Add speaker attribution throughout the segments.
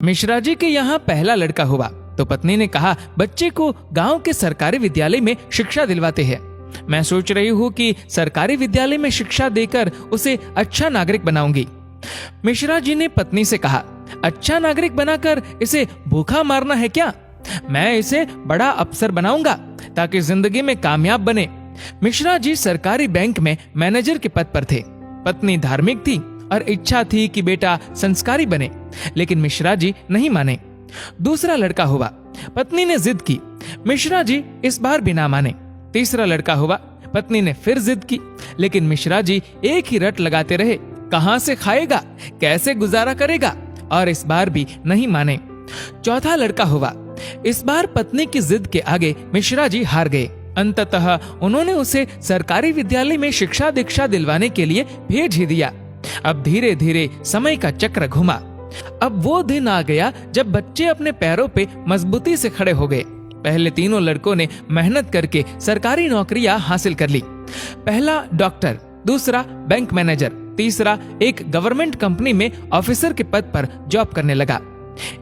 Speaker 1: मिश्रा जी के यहाँ पहला लड़का हुआ तो पत्नी ने कहा, बच्चे को गांव के सरकारी विद्यालय में शिक्षा दिलवाते हैं। मैं सोच रही हूँ कि सरकारी विद्यालय में शिक्षा देकर उसे अच्छा नागरिक बनाऊंगी। मिश्रा जी ने पत्नी से कहा, अच्छा नागरिक बनाकर इसे भूखा मारना है क्या? मैं इसे बड़ा अफसर बनाऊंगा ताकि जिंदगी में कामयाब बने। मिश्रा जी सरकारी बैंक में मैनेजर के पद पर थे। पत्नी धार्मिक थी और इच्छा थी कि बेटा संस्कारी बने, लेकिन मिश्रा जी नहीं माने। दूसरा लड़का हुआ। पत्नी ने जिद की। मिश्रा जी इस बार भी ना माने। तीसरा लड़का हुआ। पत्नी ने फिर जिद की, लेकिन मिश्रा जी एक ही रट लगाते रहे, कहां से खाएगा, कैसे गुजारा करेगा, और इस बार भी नहीं माने। चौथा लड़का हुआ। इस बार पत्नी की जिद के आगे मिश्रा जी हार गए। अंततः उन्होंने उसे सरकारी विद्यालय में शिक्षा दीक्षा दिलवाने के लिए भेज ही दिया। अब धीरे धीरे समय का चक्र घुमा। अब वो दिन आ गया जब बच्चे अपने पैरों पे मजबूती से खड़े हो गए। पहले तीनों लड़कों ने मेहनत करके सरकारी नौकरियां हासिल कर ली। पहला डॉक्टर, दूसरा बैंक मैनेजर, तीसरा एक गवर्नमेंट कंपनी में ऑफिसर के पद पर जॉब करने लगा।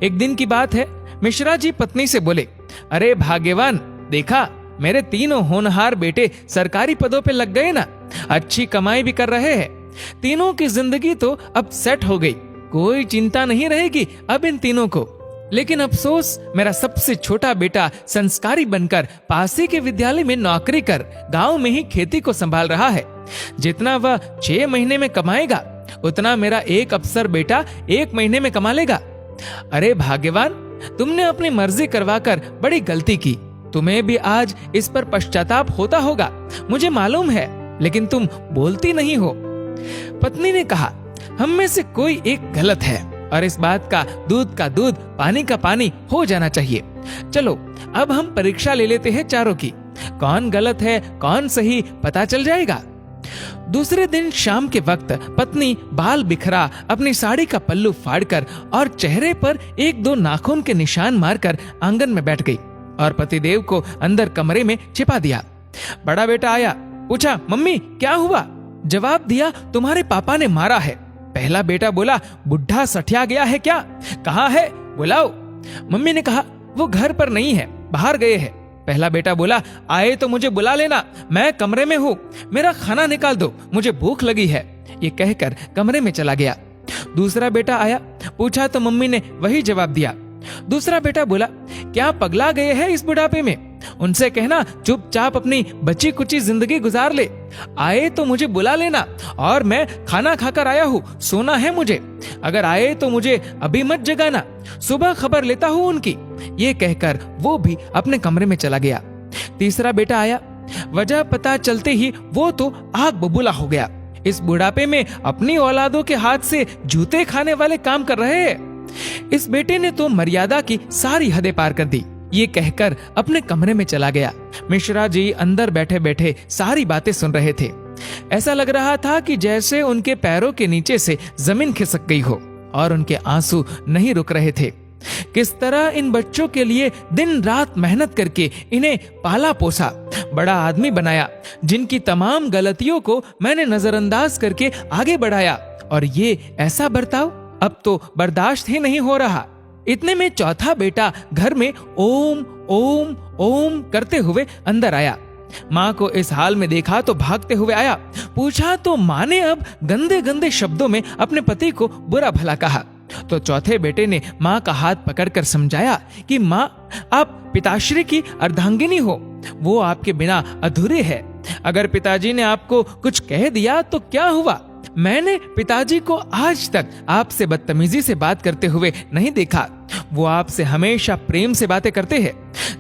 Speaker 1: एक दिन की बात है, मिश्रा जी पत्नी से बोले, अरे भाग्यवान, देखा मेरे तीनों होनहार बेटे सरकारी पदों पे लग गए ना, अच्छी कमाई भी कर रहे हैं। तीनों की जिंदगी तो अब सेट हो गई, कोई चिंता नहीं रहेगी अब इन तीनों को। लेकिन अफसोस, मेरा सबसे छोटा बेटा संस्कारी बनकर पास ही के विद्यालय में नौकरी कर गांव में ही खेती को संभाल रहा है। जितना वह 6 महीने में कमाएगा उतना मेरा एक अफसर बेटा 1 महीने में कमा लेगा। अरे भाग्यवान, तुमने अपनी मर्जी करवाकर बड़ी गलती की। तुम्हें भी आज इस पर पश्चाताप होता होगा, मुझे मालूम है, लेकिन तुम बोलती नहीं हो। पत्नी ने कहा, हम में से कोई एक गलत है और इस बात का दूध पानी का पानी हो जाना चाहिए। चलो अब हम परीक्षा ले लेते हैं चारों की, कौन गलत है कौन सही पता चल जाएगा। दूसरे दिन शाम के वक्त पत्नी बाल बिखरा अपनी साड़ी का पल्लू फाड़कर और चेहरे पर 1-2 नाखून के निशान मारकर आंगन में बैठ गई और पतिदेव को अंदर कमरे में छिपा दिया। बड़ा बेटा आया, पूछा, मम्मी क्या हुआ? जवाब दिया, तुम्हारे पापा ने मारा है। पहला बेटा बोला, बुढ़ा सठिया गया है क्या? कहाँ है, बुलाओ। मम्मी ने कहा, वो घर पर नहीं है, बाहर गए हैं। पहला बेटा बोला, आए तो मुझे बुला लेना, मैं कमरे में हूँ, मेरा खाना निकाल दो, मुझे भूख लगी है। ये कहकर कमरे में चला गया। दूसरा बेटा आया, पूछा तो मम्मी ने वही जवाब दिया। दूसरा बेटा बोला, क्या पगला गए हैं इस बुढ़ापे में? उनसे कहना चुपचाप अपनी बची कुची जिंदगी गुजार ले। आए तो मुझे बुला लेना, और मैं खाना खाकर आया हूँ, सोना है मुझे। अगर आए तो मुझे अभी मत जगाना, सुबह खबर लेता हूँ उनकी। ये कहकर वो भी अपने कमरे में चला गया। तीसरा बेटा आया। वजह पता चलते ही वो तो आग बबूला हो गया। इस बुढ़ापे में अपनी औलादों के हाथ से जूते खाने वाले काम कर रहे हैं। इस बेटे ने तो मर्यादा की सारी हदें पार कर दी। ये कहकर अपने कमरे में चला गया। मिश्रा जी अंदर बैठे बैठे सारी बातें सुन रहे थे। ऐसा लग रहा था कि जैसे उनके पैरों के नीचे से जमीन खिसक गई हो और उनके आंसू नहीं रुक रहे थे। किस तरह इन बच्चों के लिए दिन रात मेहनत करके इन्हें पाला पोसा, बड़ा आदमी बनाया, जिनकी तमाम गलतियों को मैंने नजरअंदाज करके आगे बढ़ाया, और ये ऐसा बर्ताव अब तो बर्दाश्त ही नहीं हो रहा। इतने में चौथा बेटा घर में ओम ओम ओम करते हुए अंदर आया। माँ को इस हाल में देखा तो भागते हुए आया। पूछा तो माँ ने अब गंदे गंदे शब्दों में अपने पति को बुरा भला कहा। तो चौथे बेटे ने माँ का हाथ पकड़कर समझाया कि माँ, आप पिताश्री की अर्धांगिनी हो, वो आपके बिना अधूरे है। अगर पिताजी ने आपको कुछ कह दिया तो क्या हुआ? मैंने पिताजी को आज तक आपसे बदतमीजी से बात करते हुए नहीं देखा। वो आपसे हमेशा प्रेम से बातें करते हैं।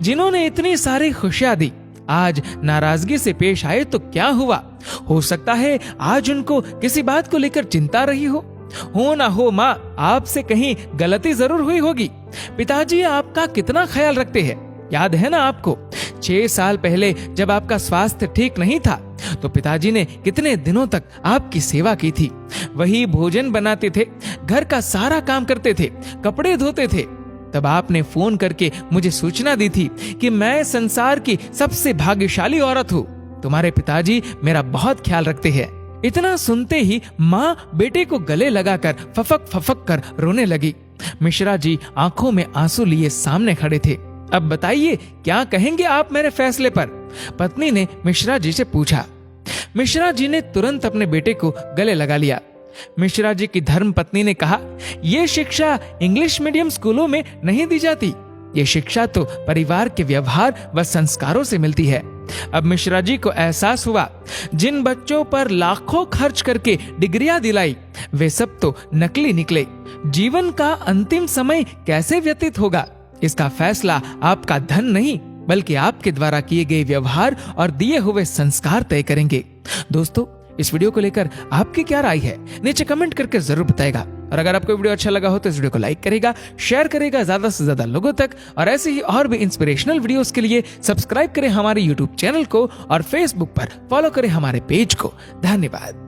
Speaker 1: जिन्होंने इतनी सारी खुशियां दी, आज नाराजगी से पेश आए तो क्या हुआ? हो सकता है आज उनको किसी बात को लेकर चिंता रही हो ना हो माँ, आपसे कहीं गलती जरूर हुई होगी। पिताजी आपका कितना ख्याल रखते हैं, याद है ना आपको? 6 साल पहले जब आपका स्वास्थ्य ठीक नहीं था तो पिताजी ने कितने दिनों तक आपकी सेवा की थी। वही भोजन बनाते थे, घर का सारा काम करते थे, कपड़े धोते थे। तब आपने फोन करके मुझे सूचना दी थी कि मैं संसार की सबसे भाग्यशाली औरत हूँ। तुम्हारे पिताजी मेरा बहुत ख्याल रखते हैं। इतना सुनते ही माँ बेटे को गले लगाकर फफक फफक कर रोने लगी। मिश्रा जी आंखों में आंसू लिए सामने खड़े थे। अब बताइए, क्या कहेंगे आप मेरे फैसले पर? पत्नी ने मिश्रा जी से पूछा। मिश्रा जी ने तुरंत अपने बेटे को गले लगा लिया। मिश्रा जी की धर्म पत्नी ने कहा, यह शिक्षा इंग्लिश मीडियम स्कूलों में नहीं दी जाती। ये शिक्षा तो परिवार के व्यवहार व संस्कारों से मिलती है। अब मिश्रा जी को एहसास हुआ, जिन बच्चों पर लाखों खर्च करके डिग्रियां दिलाई, वे सब तो नकली निकले। जीवन का अंतिम समय कैसे व्यतीत होगा, इसका फैसला आपका धन नहीं, बल्कि आपके द्वारा किए गए व्यवहार और दिए हुए संस्कार तय करेंगे। दोस्तों, इस वीडियो को लेकर आपकी क्या राय है, नीचे कमेंट करके जरूर बताएगा। और अगर आपको वीडियो अच्छा लगा हो तो इस वीडियो को लाइक करेगा, शेयर करेगा ज्यादा से ज्यादा लोगों तक, और ऐसे ही और भी इंस्पिरेशनल वीडियोस के लिए सब्सक्राइब करें हमारे यूट्यूब चैनल को और फेसबुक पर फॉलो करें हमारे पेज को। धन्यवाद।